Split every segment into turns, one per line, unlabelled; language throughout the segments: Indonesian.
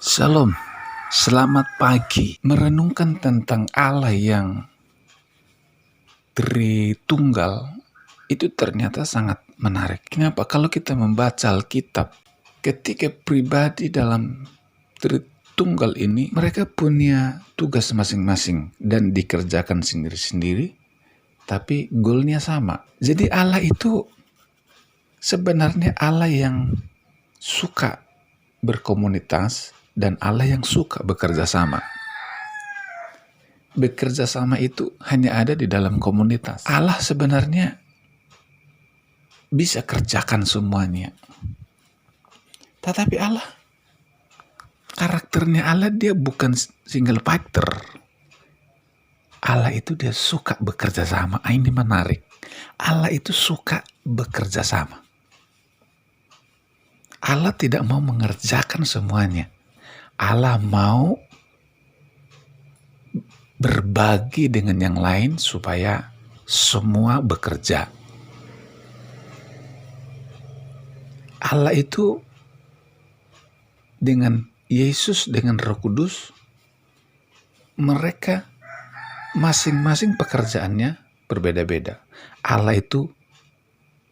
Shalom, selamat pagi. Merenungkan tentang Allah yang Tritunggal itu ternyata sangat menarik. Kenapa? Kalau kita membaca Alkitab, ketika pribadi dalam Tritunggal ini, mereka punya tugas masing-masing dan dikerjakan sendiri-sendiri, tapi goalnya sama. Jadi Allah itu sebenarnya Allah yang suka berkomunitas dan Allah yang suka bekerja sama. Bekerja sama itu hanya ada di dalam komunitas. Allah sebenarnya bisa kerjakan semuanya. Tetapi Allah, karakternya Allah, dia bukan single fighter. Allah itu dia suka bekerja sama. Ini menarik. Allah itu suka bekerja sama. Allah tidak mau mengerjakan semuanya. Allah mau berbagi dengan yang lain supaya semua bekerja. Allah itu dengan Yesus, dengan Roh Kudus, mereka masing-masing pekerjaannya berbeda-beda. Allah itu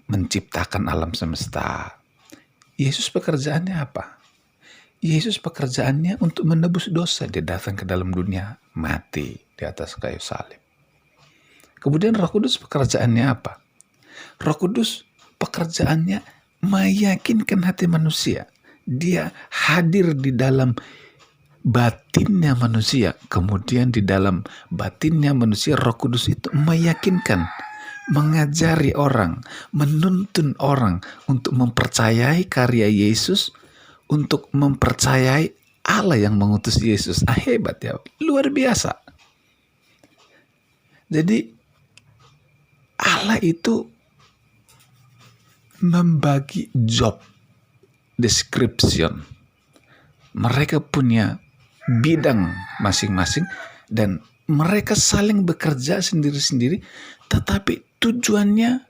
menciptakan alam semesta. Yesus pekerjaannya apa? Yesus pekerjaannya untuk menebus dosa. Dia datang ke dalam dunia, mati di atas kayu salib. Kemudian Roh Kudus pekerjaannya apa? Roh Kudus pekerjaannya meyakinkan hati manusia. Dia hadir di dalam batinnya manusia. Kemudian di dalam batinnya manusia, Roh Kudus itu meyakinkan, mengajari orang, menuntun orang untuk mempercayai karya Yesus, untuk mempercayai Allah yang mengutus Yesus. Hebat ya, luar biasa. Jadi Allah itu membagi job description. Mereka punya bidang masing-masing dan mereka saling bekerja sendiri-sendiri, tetapi tujuannya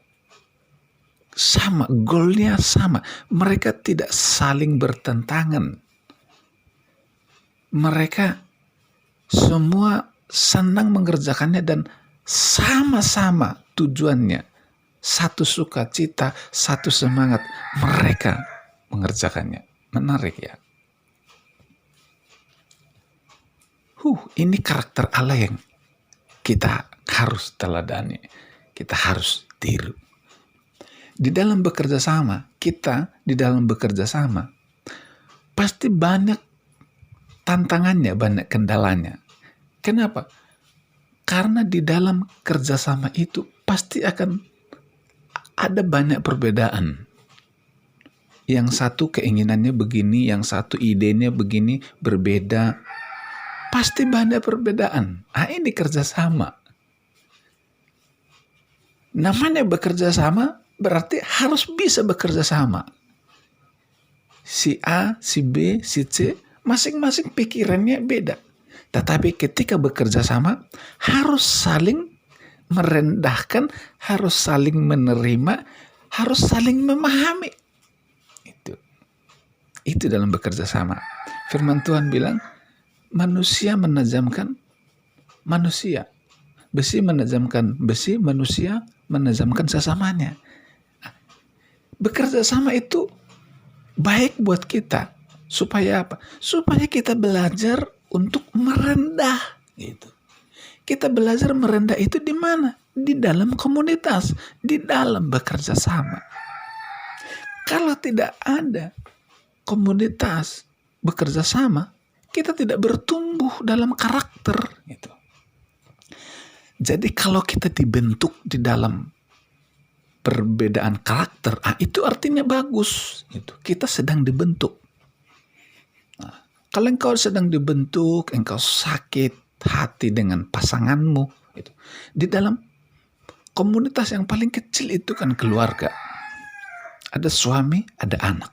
sama, goalnya sama. Mereka tidak saling bertentangan. Mereka semua senang mengerjakannya dan sama-sama tujuannya. Satu sukacita, satu semangat. Mereka mengerjakannya. Menarik ya. Ini karakter Allah yang kita harus teladani. Kita harus tiru. Di dalam bekerja sama, pasti banyak tantangannya, banyak kendalanya. Kenapa? Karena di dalam kerjasama itu pasti akan ada banyak perbedaan. Yang satu keinginannya begini, yang satu idenya begini, berbeda. Pasti banyak perbedaan. Ini kerjasama. Namanya bekerja sama berarti harus bisa bekerja sama. Si A, si B, si C, masing-masing pikirannya beda. Tetapi ketika bekerja sama, harus saling merendahkan, harus saling menerima, harus saling memahami. Itu dalam bekerja sama. Firman Tuhan bilang, manusia menajamkan manusia. Besi menajamkan besi, manusia menajamkan sesamanya. Bekerja sama itu baik buat kita. Supaya apa? Supaya kita belajar untuk merendah. Gitu. Kita belajar merendah itu di mana? Di dalam komunitas, di dalam bekerja sama. Kalau tidak ada komunitas bekerja sama, kita tidak bertumbuh dalam karakter. Gitu. Jadi kalau kita dibentuk di dalam perbedaan karakter, itu artinya bagus. Gitu. Kita sedang dibentuk. Kalau engkau sedang dibentuk, engkau sakit hati dengan pasanganmu. Gitu. Di dalam komunitas yang paling kecil itu kan keluarga. Ada suami, ada anak.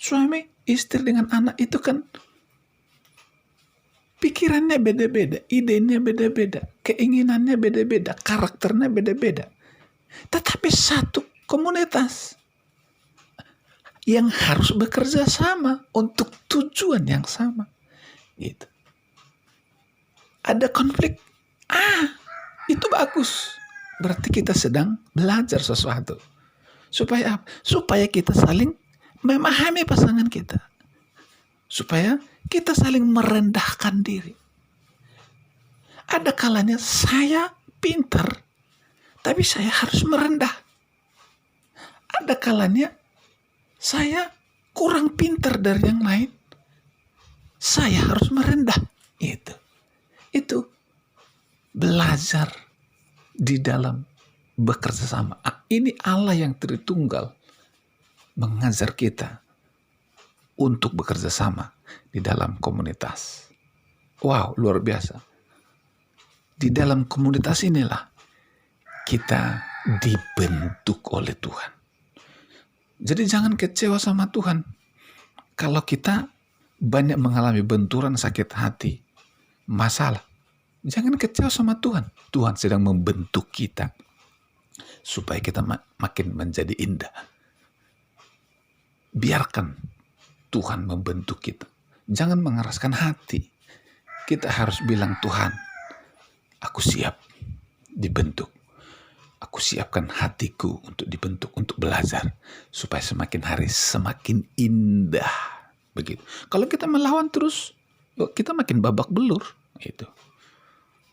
Suami, istri dengan anak itu kan pikirannya beda-beda, idenya beda-beda, keinginannya beda-beda, karakternya beda-beda. Tetapi satu komunitas. yang harus bekerja sama untuk tujuan yang sama. Gitu. Ada konflik. Itu bagus. Berarti kita sedang belajar sesuatu. Supaya apa? Supaya kita saling memahami pasangan kita. Supaya kita saling merendahkan diri. Ada kalanya saya pintar, tapi saya harus merendah. Ada kalanya saya kurang pintar dari yang lain, saya harus merendah. Itu belajar di dalam bekerja sama. Ini Allah yang Tritunggal mengajar kita untuk bekerja sama di dalam komunitas. Wow, luar biasa. Di dalam komunitas inilah kita dibentuk oleh Tuhan. Jadi jangan kecewa sama Tuhan. Kalau kita banyak mengalami benturan, sakit hati, masalah, jangan kecewa sama Tuhan. Tuhan sedang membentuk kita supaya kita makin menjadi indah. Biarkan Tuhan membentuk kita. Jangan mengeraskan hati. Kita harus bilang, Tuhan, aku siap dibentuk. Aku siapkan hatiku untuk dibentuk, untuk belajar. Supaya semakin hari semakin indah. Begitu. Kalau kita melawan terus, kita makin babak belur. Itu.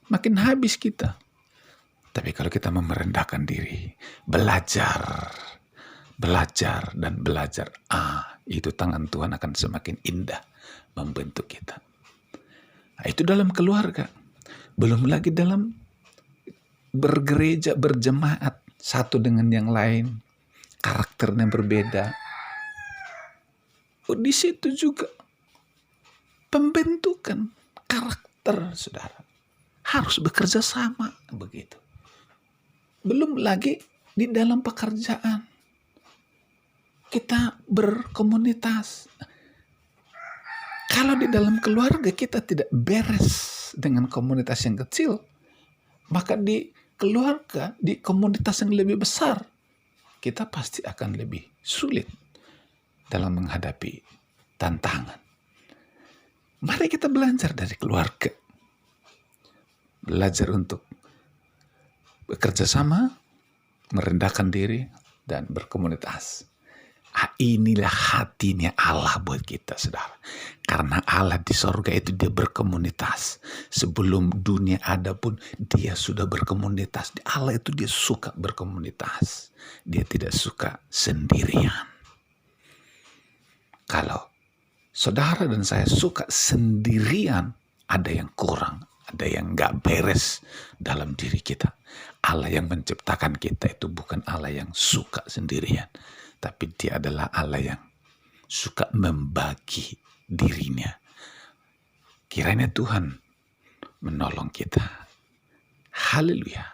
Makin habis kita. Tapi kalau kita merendahkan diri, belajar dan belajar. Itu tangan Tuhan akan semakin indah membentuk kita. Itu dalam keluarga. Belum lagi dalam bergereja, berjemaat, satu dengan yang lain, karakternya berbeda. Di situ juga pembentukan karakter, saudara, harus bekerja sama, begitu. Belum lagi di dalam pekerjaan, kita berkomunitas. Kalau di dalam keluarga kita tidak beres dengan komunitas yang kecil, maka di keluarga, di komunitas yang lebih besar, kita pasti akan lebih sulit dalam menghadapi tantangan. Mari kita belajar dari keluarga. Belajar untuk bekerja sama, merendahkan diri, dan berkomunitas. Inilah hatinya Allah buat kita, saudara. Karena Allah di sorga itu dia berkomunitas. Sebelum dunia ada pun dia sudah berkomunitas. Allah itu dia suka berkomunitas. Dia tidak suka sendirian. Kalau saudara dan saya suka sendirian, ada yang kurang, ada yang gak beres dalam diri kita. Allah yang menciptakan kita itu bukan Allah yang suka sendirian. Tapi dia adalah Allah yang suka membagi dirinya. Kiranya Tuhan menolong kita. Haleluya.